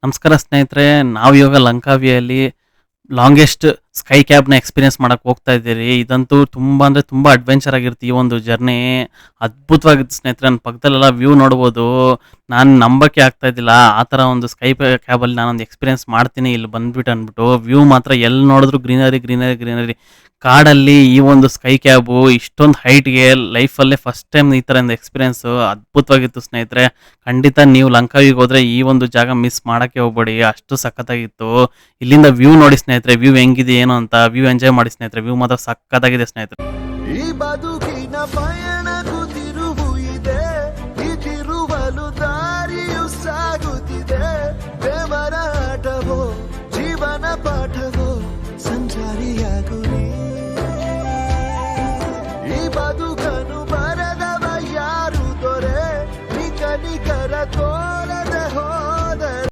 ನಮಸ್ಕಾರ ಸ್ನೇಹಿತರೆ, ನಾವು ಇವಾಗ ಲಂಕಾವಿಯಲ್ಲಿ ಲಾಂಗೆಸ್ಟ್ ಸ್ಕೈ ಕ್ಯಾಬ್ನ ಎಕ್ಸ್ಪೀರಿಯನ್ಸ್ ಮಾಡಕ್ಕೆ ಹೋಗ್ತಾ ಇದ್ದೀರಿ. ಇದಂತೂ ತುಂಬ ಅಂದರೆ ತುಂಬ ಅಡ್ವೆಂಚರ್ ಆಗಿರುತ್ತೆ. ಈ ಒಂದು ಜರ್ನಿ ಅದ್ಭುತವಾಗಿತ್ತು ಸ್ನೇಹಿತರೆ. ನನ್ನ ಪಕ್ಕದಲ್ಲೆಲ್ಲ ವ್ಯೂ ನೋಡ್ಬೋದು. ನಾನು ನಂಬಕ್ಕೆ ಆಗ್ತಾ ಇದ್ದಿಲ್ಲ, ಆ ಥರ ಒಂದು ಸ್ಕೈ ಕ್ಯಾಬಲ್ಲಿ ನಾನೊಂದು ಎಕ್ಸ್ಪೀರಿಯನ್ಸ್ ಮಾಡ್ತೀನಿ ಇಲ್ಲಿ ಬಂದ್ಬಿಟ್ಟು ಅಂದ್ಬಿಟ್ಟು. ವ್ಯೂ ಮಾತ್ರ ಎಲ್ಲಿ ನೋಡಿದ್ರು ಗ್ರೀನರಿ ಗ್ರೀನರಿ ಗ್ರೀನರಿ. ಕಾಡಲ್ಲಿ ಈ ಒಂದು ಸ್ಕೈ ಕ್ಯಾಬು ಇಷ್ಟೊಂದು ಹೈಟ್ಗೆ ಲೈಫಲ್ಲೇ ಫಸ್ಟ್ ಟೈಮ್ ಈ ಥರ ಒಂದು ಎಕ್ಸ್ಪೀರಿಯನ್ಸು ಅದ್ಭುತವಾಗಿತ್ತು ಸ್ನೇಹಿತರೆ. ಖಂಡಿತ ನೀವು ಲಂಕಾವಿಗೆ ಹೋದರೆ ಈ ಒಂದು ಜಾಗ ಮಿಸ್ ಮಾಡೋಕ್ಕೆ ಹೋಗ್ಬೇಡಿ, ಅಷ್ಟು ಸಖತ್ತಾಗಿತ್ತು. ಇಲ್ಲಿಂದ ವ್ಯೂ ನೋಡಿ ಸ್ನೇಹಿತರೆ, ವ್ಯೂ ಹೆಂಗಿದೆ ಏನು ಅಂತ ವ್ಯೂ ಎಂಜಾಯ್ ಮಾಡಿ ಸ್ನೇಹಿತರೆ. ವ್ಯೂ ಮಾತ್ರ ಸಖತ್ತಾಗಿದೆ ಸ್ನೇಹಿತರೆ. ಈ ಬದುಕಿನ ಪಯಣ